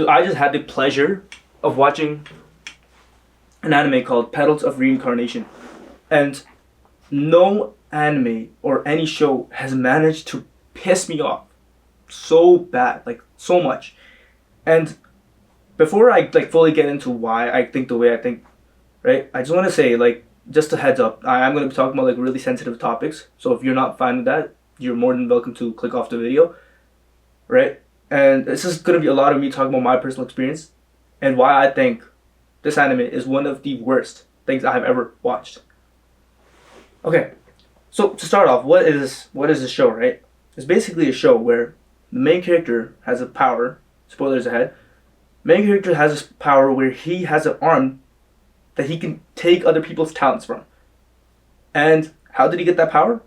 I just had the pleasure of watching an anime called Petals of Reincarnation, and no anime or any show has managed to piss me off so bad, like so much. And before I like fully get into why I think the way I think, right? I just want to say like just a heads up. I am going to be talking about like really sensitive topics. So if you're not fine with that, you're more than welcome to click off the video, right? And this is going to be a lot of me talking about my personal experience and why I think this anime is one of the worst things I have ever watched. Okay, so to start off, what is this show, right? It's basically a show where the main character has a power. Spoilers ahead. Main character has this power where he has an arm that he can take other people's talents from. And how did he get that power?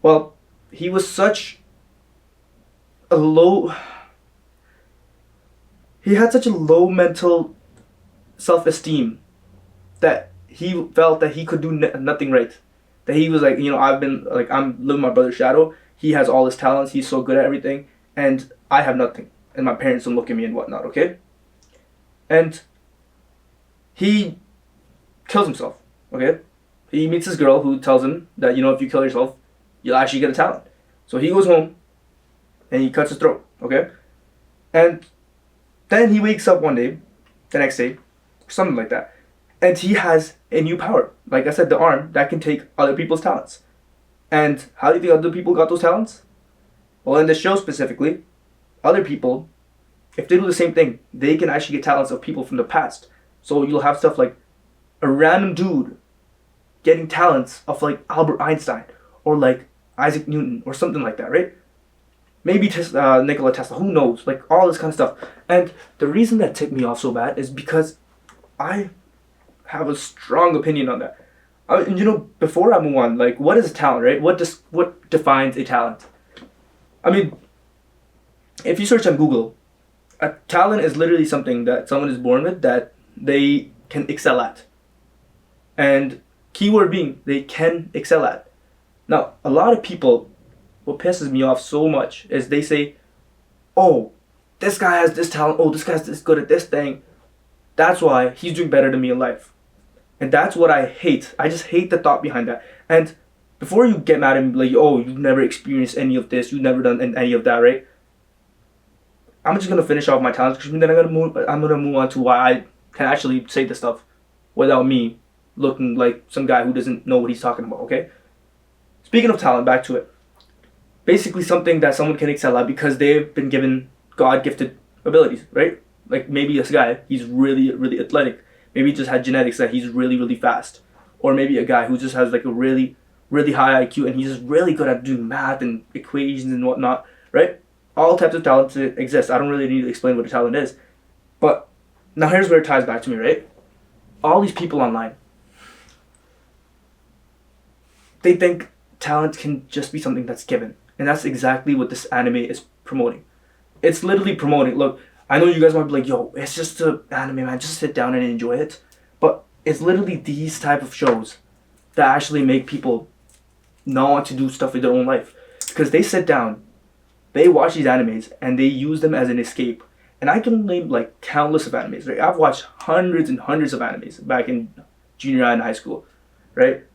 Well, he was such a low... He had such a low mental self-esteem that he felt that he could do nothing right. That he was like, I'm living my brother's shadow. He has all his talents. He's so good at everything. And I have nothing. And my parents don't look at me and whatnot, okay? And he kills himself, okay? He meets this girl who tells him that, if you kill yourself, you'll actually get a talent. So he goes home and he cuts his throat, okay? And then he wakes up one day, the next day, something like that. And he has a new power. Like I said, the arm that can take other people's talents. And how do you think other people got those talents? Well, in this show specifically, other people, if they do the same thing, they can actually get talents of people from the past. So you'll have stuff like a random dude getting talents of like Albert Einstein or like Isaac Newton or something like that, right? Maybe Nikola Tesla, who knows? Like all this kind of stuff. And the reason that ticked me off so bad is because I have a strong opinion on that. Before I move on, like what is a talent, right? What defines a talent? I mean, if you search on Google, a talent is literally something that someone is born with that they can excel at. And keyword being, they can excel at. Now, a lot of people, what pisses me off so much is they say, oh, this guy has this talent, oh, this guy's this good at this thing. That's why he's doing better than me in life. And that's what I hate. I just hate the thought behind that. And before you get mad at me, like, oh, you've never experienced any of this, you've never done any of that, right? I'm just gonna finish off my talents, because then I'm gonna move on to why I can actually say this stuff without me looking like some guy who doesn't know what he's talking about. Okay. Speaking of talent, back to it. Basically, something that someone can excel at because they've been given God-gifted abilities, right? Like maybe this guy, he's really, really athletic. Maybe he just had genetics that he's really, really fast. Or maybe a guy who just has like a really, really high IQ and he's just really good at doing math and equations and whatnot, right? All types of talents exist. I don't really need to explain what a talent is. But now here's where it ties back to me, right? All these people online, they think talent can just be something that's given. And that's exactly what this anime is promoting. It's literally promoting, look, I know you guys might be like, yo, it's just an anime, man, just sit down and enjoy it. But it's literally these type of shows that actually make people not want to do stuff with their own life. Because they sit down, they watch these animes, and they use them as an escape. And I can name like countless of animes, right? I've watched hundreds and hundreds of animes back in junior high and high school, right?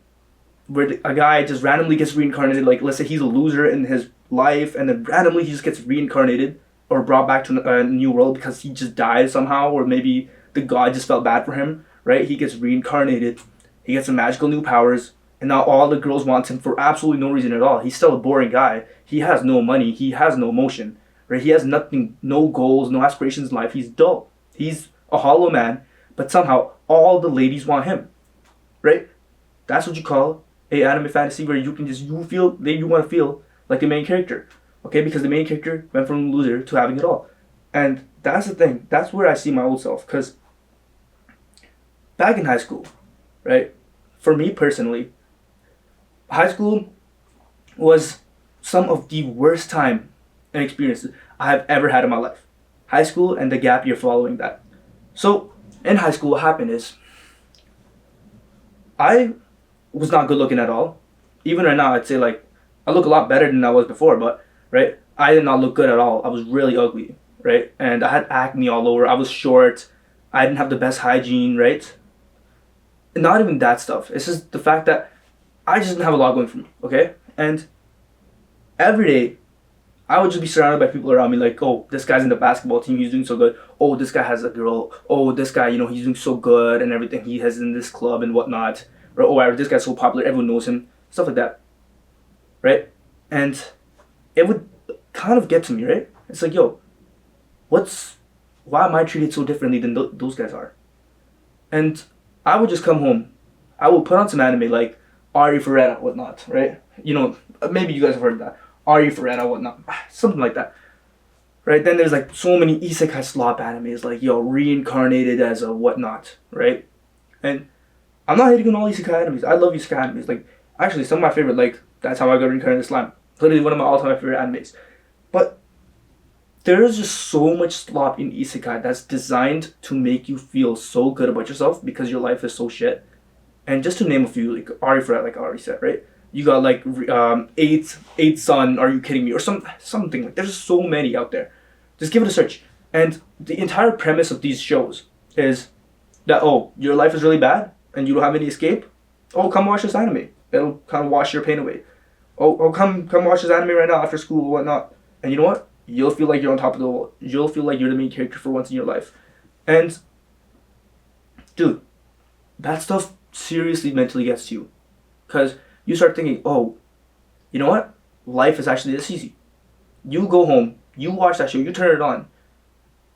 Where a guy just randomly gets reincarnated, like let's say he's a loser in his life, and then randomly he just gets reincarnated or brought back to a new world because he just died somehow, or maybe the god just felt bad for him, right? He gets reincarnated, he gets some magical new powers, and now all the girls want him for absolutely no reason at all. He's still a boring guy. He has no money, he has no emotion, right? He has nothing, no goals, no aspirations in life. He's dull. He's a hollow man, but somehow all the ladies want him, right? That's what you call a anime fantasy where you can just, you want to feel like the main character. Okay, because the main character went from loser to having it all. And that's the thing. That's where I see my old self. Because back in high school, right, for me personally, high school was some of the worst time and experiences I have ever had in my life. High school and the gap year following that. So, in high school, what happened is, I was not good looking at all. Even right now, I'd say I look a lot better than I was before, but right, I did not look good at all. I was really ugly. right? And I had acne all over. I was short. I didn't have the best hygiene, right? Not even that stuff. It's just the fact that I just didn't have a lot going for me, okay? And every day, I would just be surrounded by people around me like, oh, this guy's in the basketball team, he's doing so good. Oh, this guy has a girl. Oh, this guy, he's doing so good and everything. He has in this club and whatnot. Or, oh, this guy's so popular, everyone knows him. Stuff like that, right? And it would kind of get to me, right? It's like, yo, why am I treated so differently than those guys are? And I would just come home. I would put on some anime like Ari Ferrera, whatnot, right? Maybe you guys have heard of that. Ari Ferrera, whatnot. Something like that. Right? Then there's like so many isekai slop animes, like, reincarnated as a whatnot, right? And I'm not hating on all isekai animes. I love isekai animes. Like, actually, some of my favorite, like, That's How I Got Reincarnated Slime. Literally one of my all-time favorite animes. But there is just so much slop in isekai that's designed to make you feel so good about yourself because your life is so shit. And just to name a few, like Ari Fred, like I already said, right? You got like eight Son, Are You Kidding Me? Or something like. There's so many out there. Just give it a search. And the entire premise of these shows is that, oh, your life is really bad and you don't have any escape. Oh, come watch this anime. It'll kind of wash your pain away. Oh, come watch this anime right now after school or whatnot. And you know what? You'll feel like you're on top of the world. You'll feel like you're the main character for once in your life. And, dude, that stuff seriously mentally gets to you. Because you start thinking, oh, you know what? Life is actually this easy. You go home, you watch that show, you turn it on.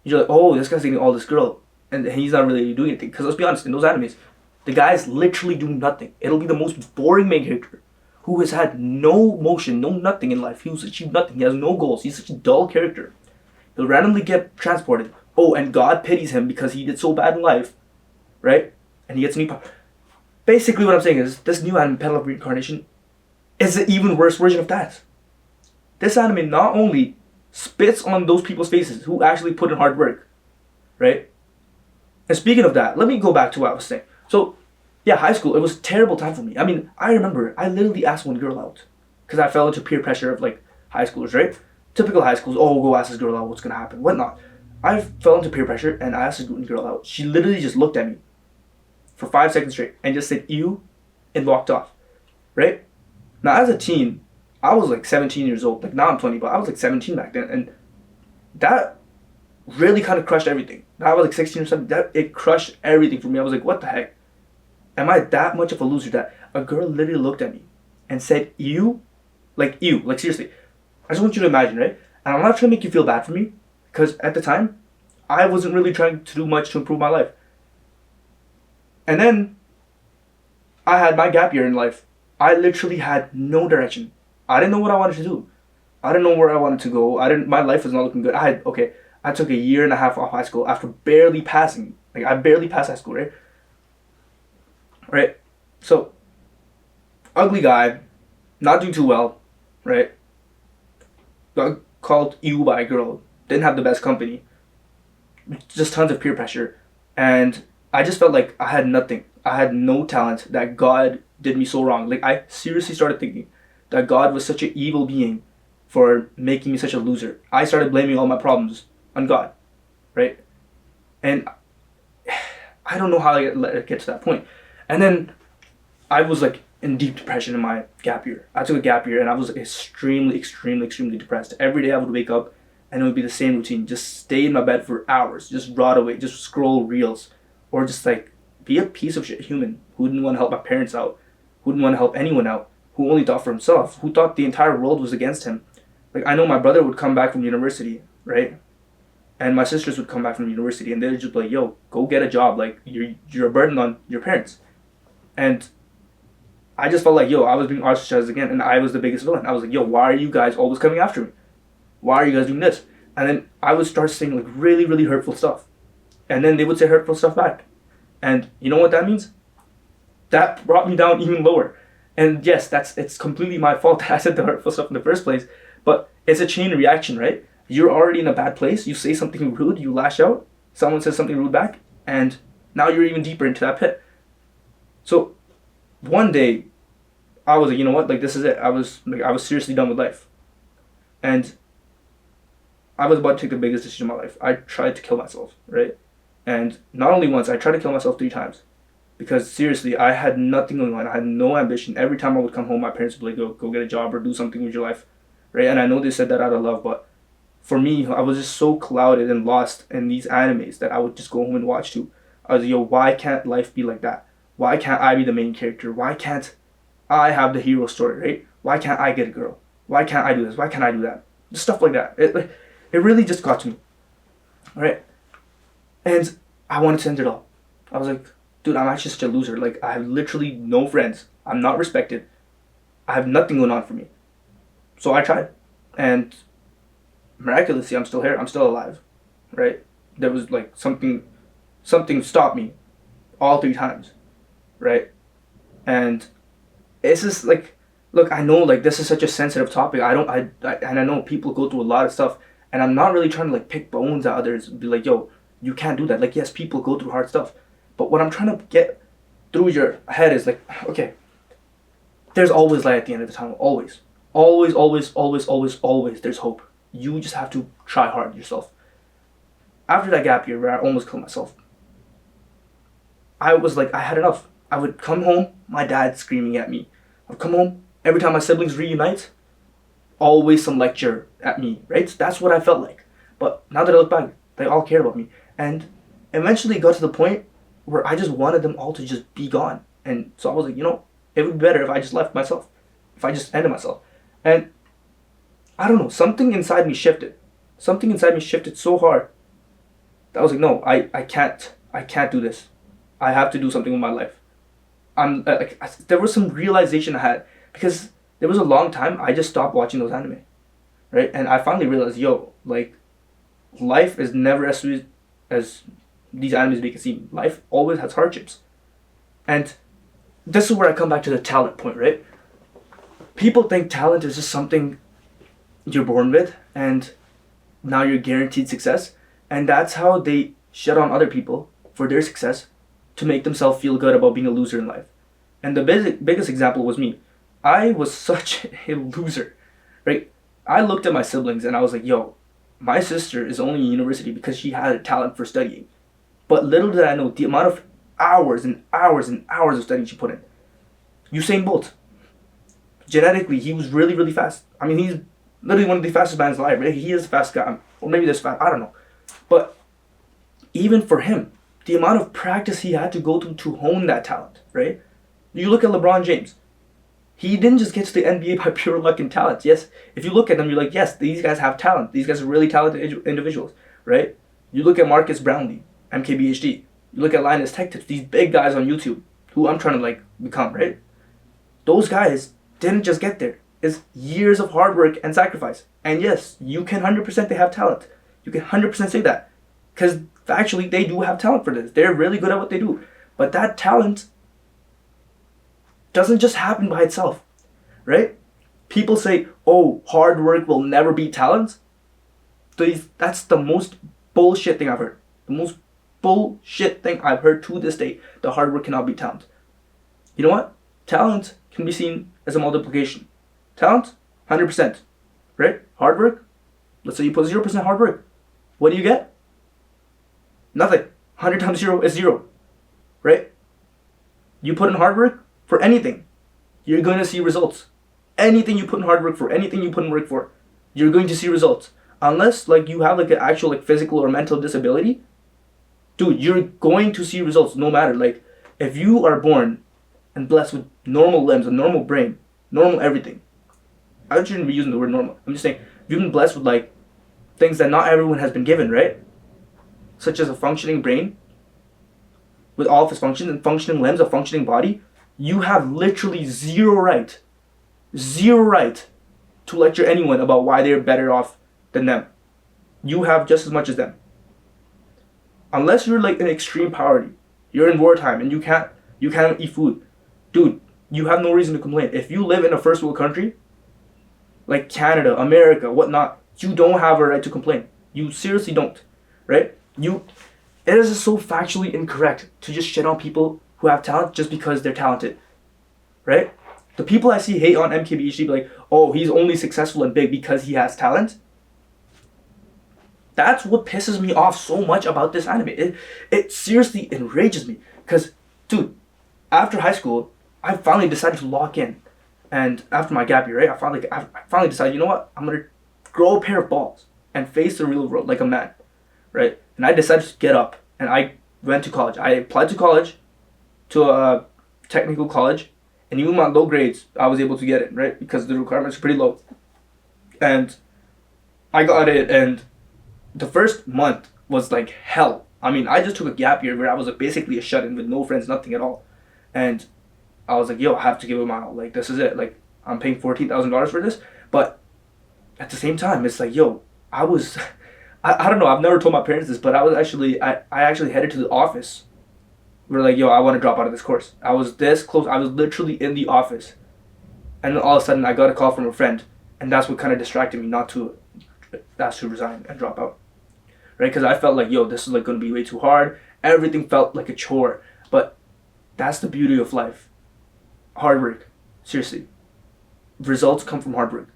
You're like, oh, this guy's dating all this girl. And he's not really doing anything. Because let's be honest, in those animes, the guys literally do nothing. It'll be the most boring main character who has had no motion, no nothing in life. He's achieved nothing. He has no goals. He's such a dull character. He'll randomly get transported. Oh, and God pities him because he did so bad in life. Right? And he gets a new power. Basically what I'm saying is, this new anime, Petal of Reincarnation, is an even worse version of that. This anime not only spits on those people's faces who actually put in hard work. Right? And speaking of that, let me go back to what I was saying. So, yeah, high school, it was a terrible time for me. I mean, I remember, I literally asked one girl out. Because I fell into peer pressure of, like, high schoolers, right? Typical high schools, oh, go ask this girl out, what's going to happen, whatnot. I fell into peer pressure, and I asked this girl out. She literally just looked at me for 5 seconds straight, and just said, ew, and walked off, right? Now, as a teen, I was, like, 17 years old. Like, now I'm 20, but I was, like, 17 back then. And that really kind of crushed everything. Now I was, like, 16 or something. It crushed everything for me. I was like, what the heck? Am I that much of a loser that a girl literally looked at me and said, ew? Like, ew. Like, seriously. I just want you to imagine, right? And I'm not trying to make you feel bad for me, because at the time, I wasn't really trying to do much to improve my life. And then, I had my gap year in life. I literally had no direction. I didn't know what I wanted to do. I didn't know where I wanted to go. My life was not looking good. I took a year and a half off high school after barely passing. Like, I barely passed high school, right? Right? So, ugly guy, not doing too well, right? Got called ew by a girl, didn't have the best company, just tons of peer pressure, and I just felt like I had nothing. I had no talent, that God did me so wrong. Like, I seriously started thinking that God was such an evil being for making me such a loser. I started blaming all my problems on God, right? And I don't know how I let it get to that point. And then I was like in deep depression in my gap year. I took a gap year and I was extremely depressed. Every day I would wake up and it would be the same routine. Just stay in my bed for hours, just rot away, just scroll reels, or just like be a piece of shit human who didn't want to help my parents out, who didn't want to help anyone out, who only thought for himself, who thought the entire world was against him. Like, I know my brother would come back from university, right? And my sisters would come back from university and they'd just be like, yo, go get a job. Like, you're a burden on your parents. And I just felt like, yo, I was being ostracized again, and I was the biggest villain. I was like, yo, why are you guys always coming after me? Why are you guys doing this? And then I would start saying like really, really hurtful stuff. And then they would say hurtful stuff back. And you know what that means? That brought me down even lower. And yes, it's completely my fault that I said the hurtful stuff in the first place. But it's a chain reaction, right? You're already in a bad place. You say something rude, you lash out. Someone says something rude back, and now you're even deeper into that pit. So one day, I was like, you know what? Like, this is it. I was seriously done with life. And I was about to take the biggest decision of my life. I tried to kill myself, right? And not only once, I tried to kill myself 3 times. Because seriously, I had nothing going on. I had no ambition. Every time I would come home, my parents would be like, go get a job or do something with your life, right? And I know they said that out of love, but for me, I was just so clouded and lost in these animes that I would just go home and watch too. I was like, yo, why can't life be like that? Why can't I be the main character? Why can't I have the hero story, right? Why can't I get a girl? Why can't I do this? Why can't I do that? Just stuff like that. It really just got to me, right? And I wanted to end it all. I was like, dude, I'm actually such a loser. Like, I have literally no friends. I'm not respected. I have nothing going on for me. So I tried. And miraculously, I'm still here. I'm still alive, right? There was like something stopped me all 3 times, right? And it's just like, look, I know like this is such a sensitive topic. And I know people go through a lot of stuff, and I'm not really trying to like pick bones at others and be like, yo, you can't do that. Like, yes, people go through hard stuff, but what I'm trying to get through your head is like, okay, there's always light at the end of the tunnel. Always, always, always, always, always, always. There's hope. You just have to try hard yourself. After that gap year where I almost killed myself, I was like, I had enough. I would come home, my dad screaming at me. I'd come home, every time my siblings reunite, always some lecture at me, right? That's what I felt like. But now that I look back, they all cared about me. And eventually it got to the point where I just wanted them all to just be gone. And so I was like, it would be better if I just left myself. If I just ended myself. And I don't know, something inside me shifted. Something inside me shifted so hard that I was like, no, I can't do this. I have to do something with my life. There was some realization I had, because there was a long time I just stopped watching those anime, right? And I finally realized, yo, like, life is never as sweet as these animes make it seem. Life always has hardships. And this is where I come back to the talent point, right? People think talent is just something you're born with and now you're guaranteed success, and that's how they shut on other people for their success to make themselves feel good about being a loser in life. And the biggest example was me. I was such a loser, right? I looked at my siblings and I was like, yo, my sister is only in university because she had a talent for studying. But little did I know the amount of hours and hours and hours of studying she put in. Usain Bolt, genetically, he was really, really fast. I mean, he's literally one of the fastest man alive, right? He is the fastest guy. Or maybe this fast, I don't know. But even for him, the amount of practice he had to go through to hone that talent, right? You look at LeBron James. He didn't just get to the NBA by pure luck and talent. Yes, if you look at them, you're like, yes, these guys have talent. These guys are really talented individuals, right? You look at Marcus Brownlee, MKBHD. You look at Linus Tech Tips, these big guys on YouTube, who I'm trying to like become, right? Those guys didn't just get there. It's years of hard work and sacrifice. And yes, you can 100% they have talent. You can 100% say that. Because actually, they do have talent for this. They're really good at what they do. But that talent doesn't just happen by itself, right? People say, oh, hard work will never beat talent. That's the most bullshit thing I've heard. The most bullshit thing I've heard to this day. The hard work cannot beat talent. You know what? Talent can be seen as a multiplication. Talent, 100%, right? Hard work, let's say you put 0% hard work. What do you get? Nothing. 100 times 0 is 0, right? You put in hard work for anything, you're going to see results. Anything you put in hard work for, anything you put in work for, you're going to see results. Unless like you have like an actual like physical or mental disability, dude, you're going to see results no matter. Like, if you are born and blessed with normal limbs, a normal brain, normal everything. I shouldn't be using the word normal. I'm just saying, you've been blessed with like things that not everyone has been given, right? Such as a functioning brain with all of its functions and functioning limbs, a functioning body. You have literally zero right to lecture anyone about why they're better off than them. You have just as much as them. Unless you're like in extreme poverty, you're in wartime and you can't eat food. Dude, you have no reason to complain. If you live in a first world country, like Canada, America, whatnot, you don't have a right to complain. You seriously don't, right? It is just so factually incorrect to just shit on people who have talent just because they're talented, right? The people I see hate on MKBHD be like, oh, he's only successful and big because he has talent. That's what pisses me off so much about this anime. It seriously enrages me. Because, dude, after high school, I finally decided to lock in. And after my gap year, right, I finally decided, you know what? I'm going to grow a pair of balls and face the real world like a man, right? And I decided to get up. And I went to college. I applied to college, to a technical college. And even my low grades, I was able to get it, right? Because the requirements are pretty low. And I got it, and the first month was like hell. I mean, I just took a gap year where I was like basically a shut-in with no friends, nothing at all. And I was like, yo, I have to give it my all. Like, this is it. Like, I'm paying $14,000 for this. But at the same time, it's like, yo, I was, I don't know, I've never told my parents this, but I actually headed to the office. We're like, yo, I want to drop out of this course. I was this close. I was literally in the office. And then all of a sudden, I got a call from a friend. And that's what kind of distracted me not to ask to resign and drop out. Right? Because I felt like, yo, this is like going to be way too hard. Everything felt like a chore. But that's the beauty of life. Hard work. Seriously. Results come from hard work.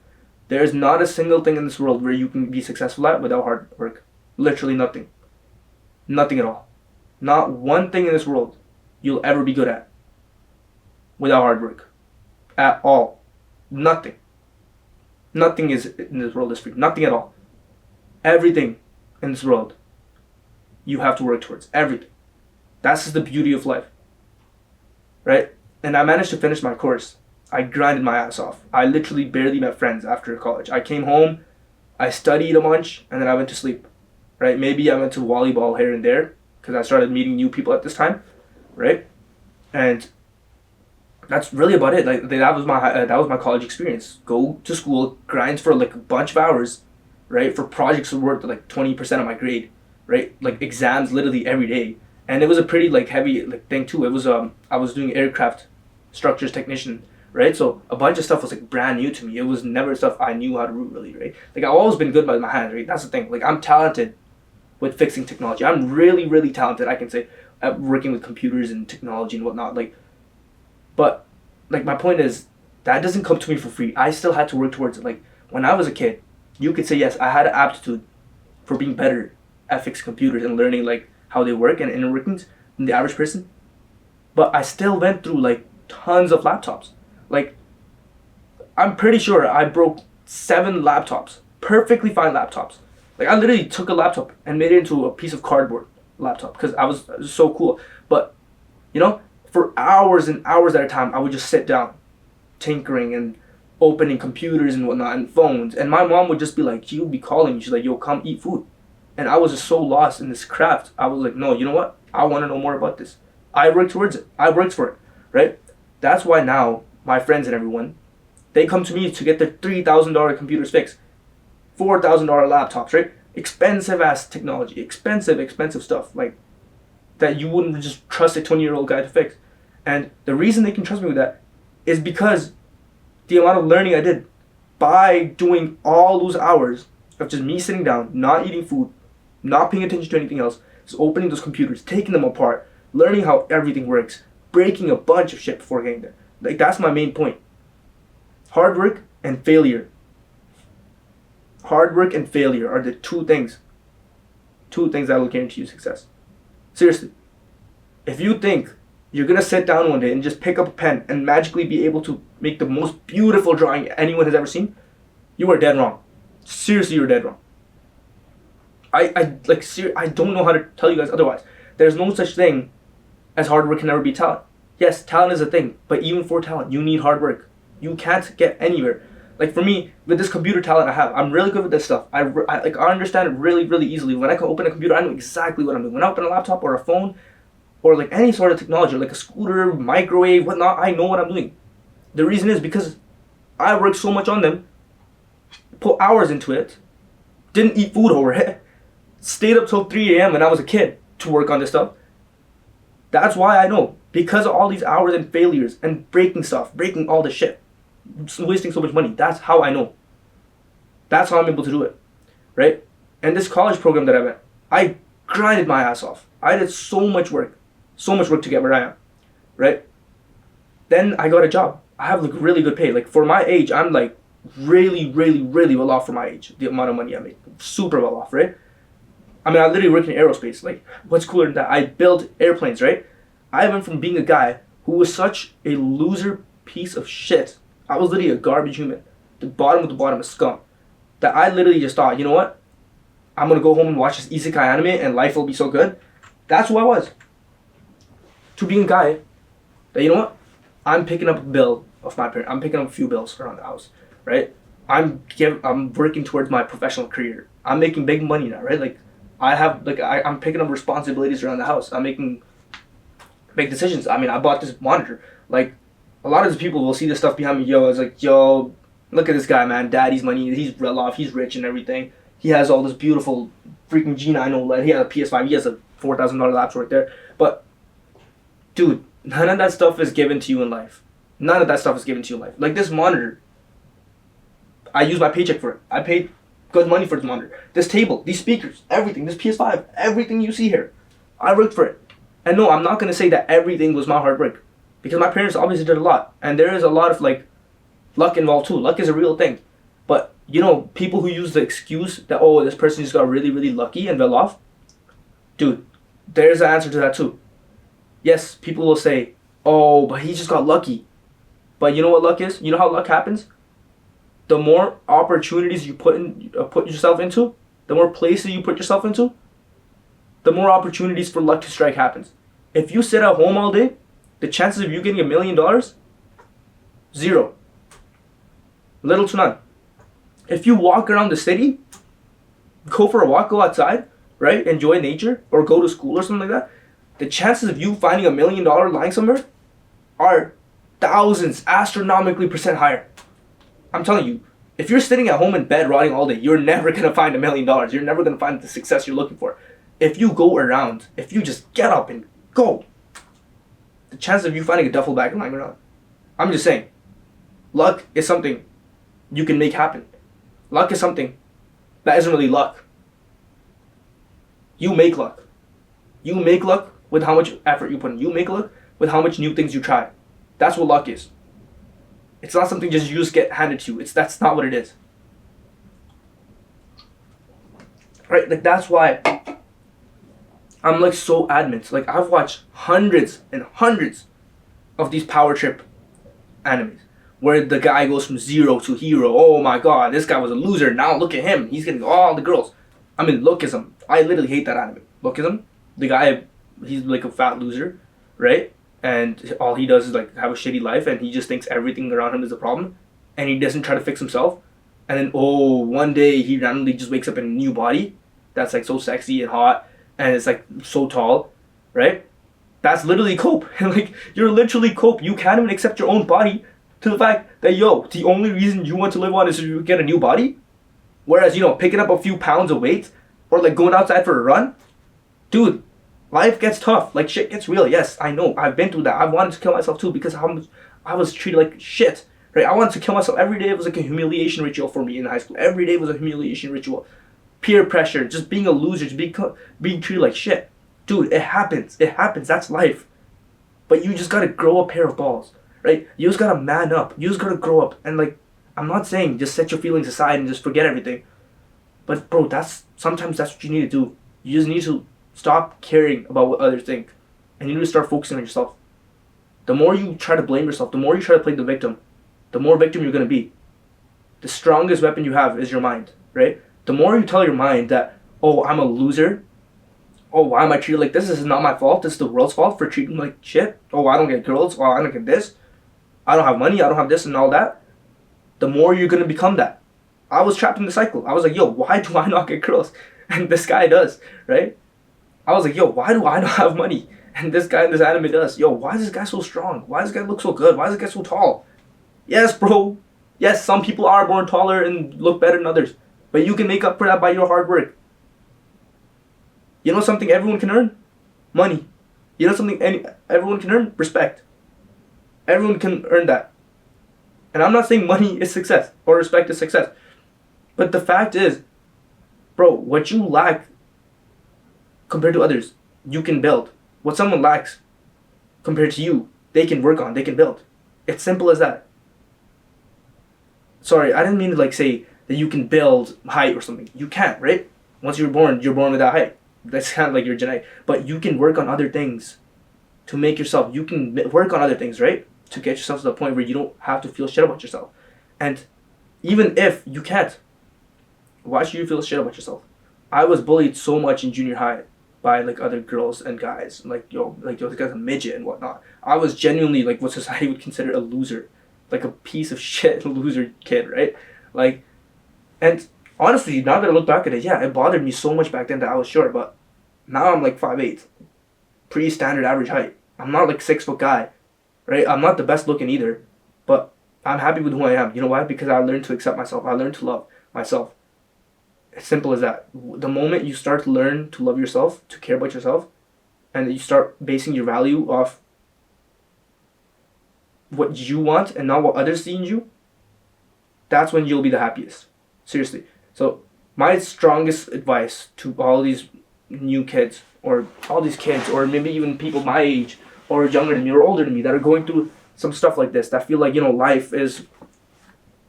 There is not a single thing in this world where you can be successful at without hard work. Literally nothing. Nothing at all. Not one thing in this world you'll ever be good at without hard work. At all. Nothing. Nothing is in this world is free. Nothing at all. Everything in this world you have to work towards. Everything. That's just the beauty of life. Right? And I managed to finish my course. I grinded my ass off. I literally barely met friends after college. I came home, I studied a bunch, and then I went to sleep. Right? Maybe I went to volleyball here and there because I started meeting new people at this time. Right? And that's really about it. Like that was my college experience. Go to school, grind for like a bunch of hours, right? For projects worth like 20% of my grade, right? Like exams literally every day, and it was a pretty like heavy like thing too. It was I was doing aircraft structures technician, right? So a bunch of stuff was like brand new to me. It was never stuff I knew how to do really, right? Like I've always been good by my hands, right? That's the thing. Like I'm talented with fixing technology. I'm really really talented. I can say at working with computers and technology and whatnot. But like my point is that doesn't come to me for free. I still had to work towards it. Like when I was a kid, you could say yes, I had an aptitude for being better at fixing computers and learning like how they work and inner workings than the average person. But I still went through like tons of laptops. Like I'm pretty sure I broke 7 laptops, perfectly fine laptops. Like I literally took a laptop and made it into a piece of cardboard laptop because it was so cool. But you know, for hours and hours at a time, I would just sit down, tinkering and opening computers and whatnot and phones. And my mom would just be like, she would be calling me. She's like, yo, come eat food. And I was just so lost in this craft. I was like, no, you know what? I want to know more about this. I worked towards it. I worked for it, right? That's why now my friends and everyone, they come to me to get their $3,000 computers fixed, $4,000 laptops, right? Expensive ass technology, expensive stuff. Like, that you wouldn't just trust a 20-year-old guy to fix. And the reason they can trust me with that is because the amount of learning I did by doing all those hours of just me sitting down, not eating food, not paying attention to anything else, just opening those computers, taking them apart, learning how everything works, breaking a bunch of shit before getting there. Like, that's my main point. Hard work and failure. Hard work and failure are the two things that will guarantee you success. Seriously, if you think you're going to sit down one day and just pick up a pen and magically be able to make the most beautiful drawing anyone has ever seen, you are dead wrong. Seriously, you're dead wrong. I don't know how to tell you guys otherwise. There's no such thing as hard work can never be talent. Yes, talent is a thing, but even for talent, you need hard work. You can't get anywhere. Like for me, with this computer talent I have, I'm really good with this stuff. I understand it really, really easily. When I can open a computer, I know exactly what I'm doing. When I open a laptop or a phone, or like any sort of technology, like a scooter, microwave, whatnot, I know what I'm doing. The reason is because I worked so much on them, put hours into it, didn't eat food over it, stayed up till 3 a.m. when I was a kid to work on this stuff. That's why I know. Because of all these hours and failures and breaking stuff, breaking all the shit, wasting so much money. That's how I know. That's how I'm able to do it, right? And this college program that I went, I grinded my ass off. I did so much work to get where I am, right? Then I got a job. I have like really good pay. Like for my age, I'm like really, really, really well off for my age. The amount of money I make, super well off, right? I mean, I literally work in aerospace. Like, what's cooler than that? I build airplanes, right? I went from being a guy who was such a loser piece of shit. I was literally a garbage human. The bottom of the bottom, a scum. That I literally just thought, you know what? I'm gonna go home and watch this isekai anime and life will be so good. That's who I was. To being a guy that, you know what? I'm picking up a bill of my parents. I'm picking up a few bills around the house, right? I'm working towards my professional career. I'm making big money now, right? Like, I'm picking up responsibilities around the house. I'm making big decisions. I mean, I bought this monitor. Like, a lot of the people will see this stuff behind me. Yo, it's like, yo, look at this guy, man. Daddy's money. He's well off. He's rich and everything. He has all this beautiful freaking G9 OLED. He has a PS5. He has a $4,000 laptop right there. But, dude, none of that stuff is given to you in life. None of that stuff is given to you in life. Like, this monitor, I use my paycheck for it. I paid good money for this monitor. This table, these speakers, everything, this PS5, everything you see here, I worked for it. And no, I'm not going to say that everything was my hard work. Because my parents obviously did a lot. And there is a lot of, like, luck involved too. Luck is a real thing. But, you know, people who use the excuse that, oh, this person just got really, really lucky and well off. Dude, there's an answer to that too. Yes, people will say, oh, but he just got lucky. But you know what luck is? You know how luck happens? The more opportunities you put yourself into, the more places you put yourself into, the more opportunities for luck to strike happens. If you sit at home all day, the chances of you getting $1 million, 0. Little to none. If you walk around the city, go for a walk, go outside, right? Enjoy nature, or go to school or something like that, the chances of you finding $1 million lying somewhere are thousands, astronomically percent higher. I'm telling you, if you're sitting at home in bed rotting all day, you're never going to find $1 million. You're never going to find the success you're looking for. If you go around, if you just get up and go, the chance of you finding a duffel bag and lying around. I'm just saying, luck is something you can make happen. Luck is something that isn't really luck. You make luck. You make luck with how much effort you put in. You make luck with how much new things you try. That's what luck is. It's not something you just get handed to you. That's not what it is. Right? Like, that's why I'm like so adamant. Like, I've watched hundreds and hundreds of these power trip animes where the guy goes from zero to hero. Oh my god, this guy was a loser. Now look at him. He's getting all the girls. I mean, lookism. I literally hate that anime. Lookism. The guy, he's like a fat loser, right? And all he does is like have a shitty life, and he just thinks everything around him is a problem, and he doesn't try to fix himself. And then, oh, one day he randomly just wakes up in a new body that's like so sexy and hot, and it's like so tall, right? That's literally cope. And like, you're literally cope. You can't even accept your own body to the fact that, yo, the only reason you want to live on is to get a new body. Whereas, you know, picking up a few pounds of weight or like going outside for a run, dude, life gets tough. Like, shit gets real. Yes, I know. I've been through that. I wanted to kill myself too because how much I was treated like shit. Right? I wanted to kill myself every day. It was like a humiliation ritual for me in high school. Every day was a humiliation ritual. Peer pressure, just being a loser, just being treated like shit. Dude, it happens. It happens. That's life. But you just gotta grow a pair of balls. Right? You just gotta man up. You just gotta grow up. And like, I'm not saying just set your feelings aside and just forget everything. But bro, sometimes that's what you need to do. You just need to stop caring about what others think. And you need to start focusing on yourself. The more you try to blame yourself, the more you try to play the victim, the more victim you're going to be. The strongest weapon you have is your mind, right? The more you tell your mind that, oh, I'm a loser. Oh, why am I treated like this? This is not my fault. This is the world's fault for treating me like shit. Oh, I don't get girls. Oh, I don't get this. I don't have money. I don't have this and all that. The more you're going to become that. I was trapped in the cycle. I was like, yo, why do I not get girls? And this guy does, right? I was like, yo, why do I not have money? And this guy in this anime does. Yo, why is this guy so strong? Why does this guy look so good? Why does this guy so tall? Yes, bro. Yes, some people are born taller and look better than others. But you can make up for that by your hard work. You know something everyone can earn? Money. You know something everyone can earn? Respect. Everyone can earn that. And I'm not saying money is success or respect is success. But the fact is, bro, what you lack compared to others, you can build. What someone lacks compared to you, they can work on, they can build. It's simple as that. Sorry, I didn't mean to like say that you can build height or something. You can't, right? Once you're born with that height. That's kind of like your genetic. But you can work on other things to make yourself. You can work on other things, right? To get yourself to the point where you don't have to feel shit about yourself. And even if you can't, why should you feel shit about yourself? I was bullied so much in junior high by like other girls and guys. Like this guy's a midget and whatnot. I was genuinely like what society would consider a loser, like a piece of shit loser kid, right? Like, and honestly, now that I look back at it, yeah, it bothered me so much back then that I was short. But now I'm like 5'8", pretty standard average height. I'm not like 6 foot guy, right? I'm not the best looking either, but I'm happy with who I am. You know why? Because I learned to accept myself. I learned to love myself. As simple as that. The moment you start to learn to love yourself, to care about yourself, and you start basing your value off what you want and not what others see in you, that's when you'll be the happiest. Seriously. So my strongest advice to all these new kids, or all these kids, or maybe even people my age, or younger than me, or older than me, that are going through some stuff like this, that feel like, life is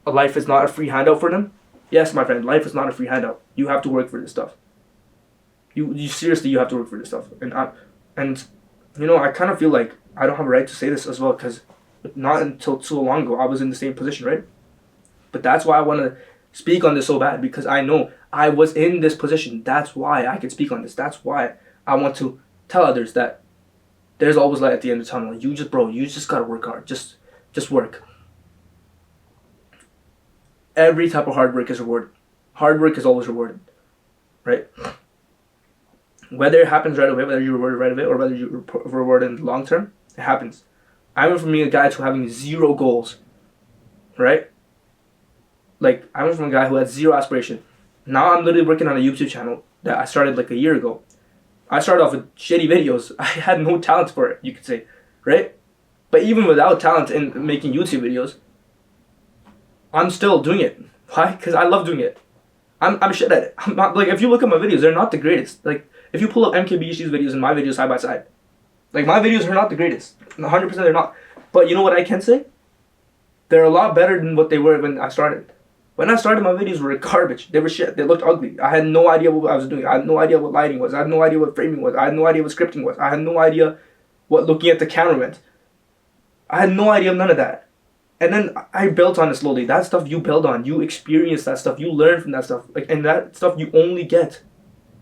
not a free handout for them. Yes, my friend, life is not a free handout. You have to work for this stuff. You seriously, you have to work for this stuff. And I kind of feel like I don't have a right to say this as well, because not until so long ago I was in the same position, right? But that's why I want to speak on this so bad, because I know I was in this position. That's why I can speak on this. That's why I want to tell others that there's always light at the end of the tunnel. You just gotta work hard. Just work. Every type of hard work is rewarded. Hard work is always rewarded, right? Whether it happens right away, whether you're rewarded right away, or whether you're rewarded in the long term, it happens. I went from being a guy to having 0 goals, right? Like, I went from a guy who had 0 aspiration. Now I'm literally working on a YouTube channel that I started like a year ago. I started off with shitty videos. I had no talent for it, you could say, right? But even without talent in making YouTube videos, I'm still doing it. Why? Because I love doing it. I'm shit at it. I'm not, like, if you look at my videos, they're not the greatest. Like, if you pull up MKBHD's videos and my videos side by side, like, my videos are not the greatest. 100% they're not. But you know what I can say? They're a lot better than what they were when I started. When I started, my videos were garbage. They were shit. They looked ugly. I had no idea what I was doing. I had no idea what lighting was. I had no idea what framing was. I had no idea what scripting was. I had no idea what looking at the camera meant. I had no idea of none of that. And then I built on it slowly. That stuff you build on. You experience that stuff. You learn from that stuff. Like, and that stuff you only get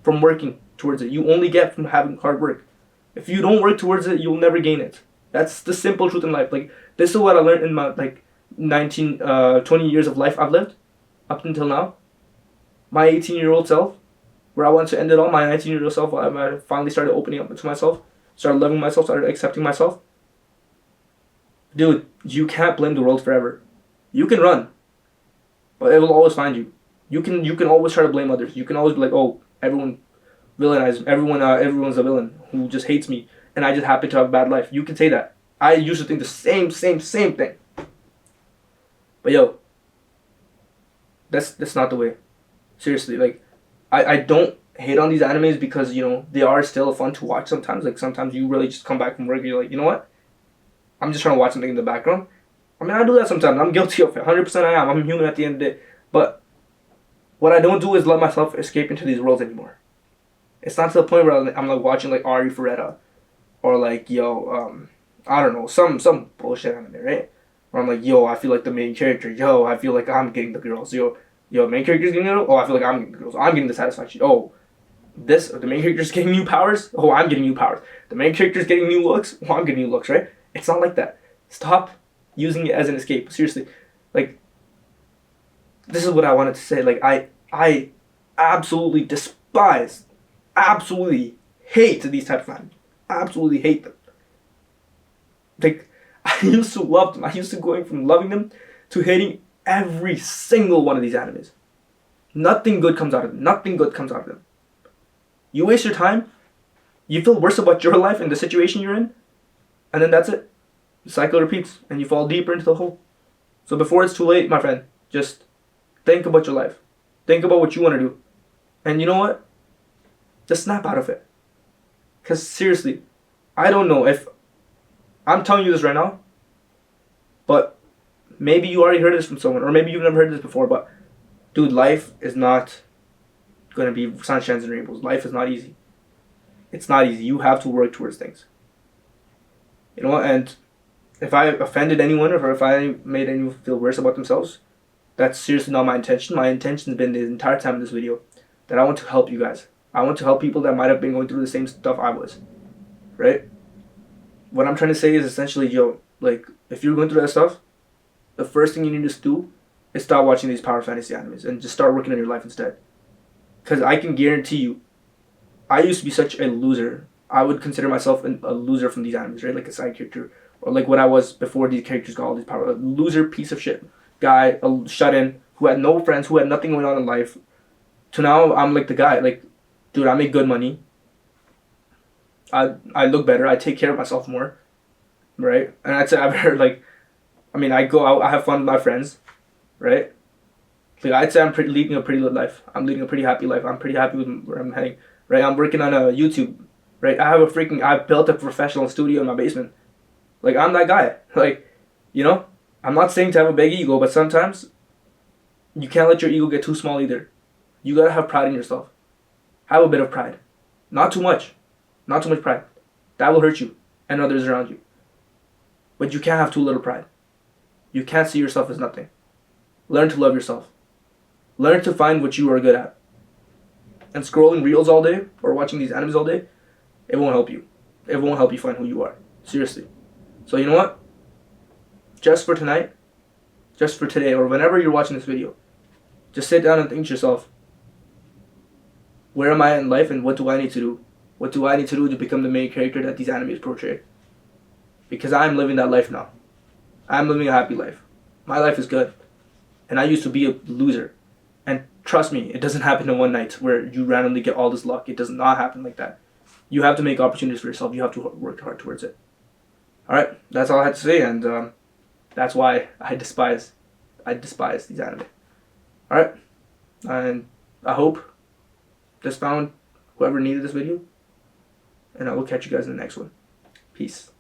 from working towards it. You only get from having hard work. If you don't work towards it, you'll never gain it. That's the simple truth in life. Like, this is what I learned in my 20 years of life I've lived up until now. My 18-year-old self, where I wanted to end it all, my 19-year-old self, I finally started opening up to myself, started loving myself, started accepting myself. Dude, you can't blame the world forever. You can run, but it will always find you. You can always try to blame others. You can always be like, oh, everyone villainizes everyone's a villain who just hates me, and I just happen to have a bad life. You can say that. I used to think the same thing. But yo, that's not the way. Seriously, like, I don't hate on these animes because, they are still fun to watch sometimes. Like, sometimes you really just come back from work and you're like, you know what? I'm just trying to watch something in the background. I mean, I do that sometimes. I'm guilty of it. 100% I am. I'm human at the end of the day. But what I don't do is let myself escape into these worlds anymore. It's not to the point where I'm like watching like Ari Ferretta or like, I don't know, some bullshit anime, right? Where I'm like, I feel like the main character. I feel like I'm getting the girls. Main character's getting the girls. Oh, I feel like I'm getting the girls. I'm getting the satisfaction. Oh, the main character's getting new powers. Oh, I'm getting new powers. The main character's getting new looks. Oh, I'm getting new looks, right? It's not like that. Stop using it as an escape. Seriously. Like, this is what I wanted to say. Like, I absolutely despise, absolutely hate these types of anime. Absolutely hate them. Like, I used to love them. I used to going from loving them to hating every single one of these animes. Nothing good comes out of them. Nothing good comes out of them. You waste your time. You feel worse about your life and the situation you're in. And then that's it. The cycle repeats and you fall deeper into the hole. So before it's too late, my friend, just think about your life. Think about what you want to do. And you know what? Just snap out of it. Because seriously, I don't know if I'm telling you this right now, but maybe you already heard this from someone, or maybe you've never heard this before, but dude, life is not going to be sunshines and rainbows. Life is not easy. It's not easy. You have to work towards things. You know, and if I offended anyone or if I made anyone feel worse about themselves, that's seriously not my intention. My intention has been the entire time in this video that I want to help you guys. I want to help people that might have been going through the same stuff I was, right? What I'm trying to say is essentially, yo, like, if you're going through that stuff, the first thing you need to do is stop watching these power fantasy animes and just start working on your life instead. Because I can guarantee you, I used to be such a loser. I would consider myself a loser from these animes, right? Like a side character. Or like what I was before these characters got all these power. A loser piece of shit guy, a shut-in, who had no friends, who had nothing going on in life. To now, I'm like the guy. Like, dude, I make good money. I look better. I take care of myself more. Right? And I'd say I've heard, like, I mean, I go out, I have fun with my friends. Right? Like, I'd say I'm leading a pretty good life. I'm leading a pretty happy life. I'm pretty happy with where I'm heading. Right? I'm working on a YouTube. Right? I've built a professional studio in my basement. Like, I'm that guy. Like, you know? I'm not saying to have a big ego, but sometimes you can't let your ego get too small either. You gotta have pride in yourself. Have a bit of pride. Not too much. Not too much pride. That will hurt you and others around you. But you can't have too little pride. You can't see yourself as nothing. Learn to love yourself. Learn to find what you are good at. And scrolling reels all day or watching these animes all day, it won't help you. It won't help you find who you are. Seriously. So you know what? Just for tonight, just for today, or whenever you're watching this video, just sit down and think to yourself, where am I in life and what do I need to do? What do I need to do to become the main character that these animes portray? Because I'm living that life now. I'm living a happy life. My life is good. And I used to be a loser. And trust me, it doesn't happen in one night where you randomly get all this luck. It does not happen like that. You have to make opportunities for yourself. You have to work hard towards it. Alright, that's all I had to say, and that's why I despise these anime. Alright, and I hope this found whoever needed this video, and I will catch you guys in the next one. Peace.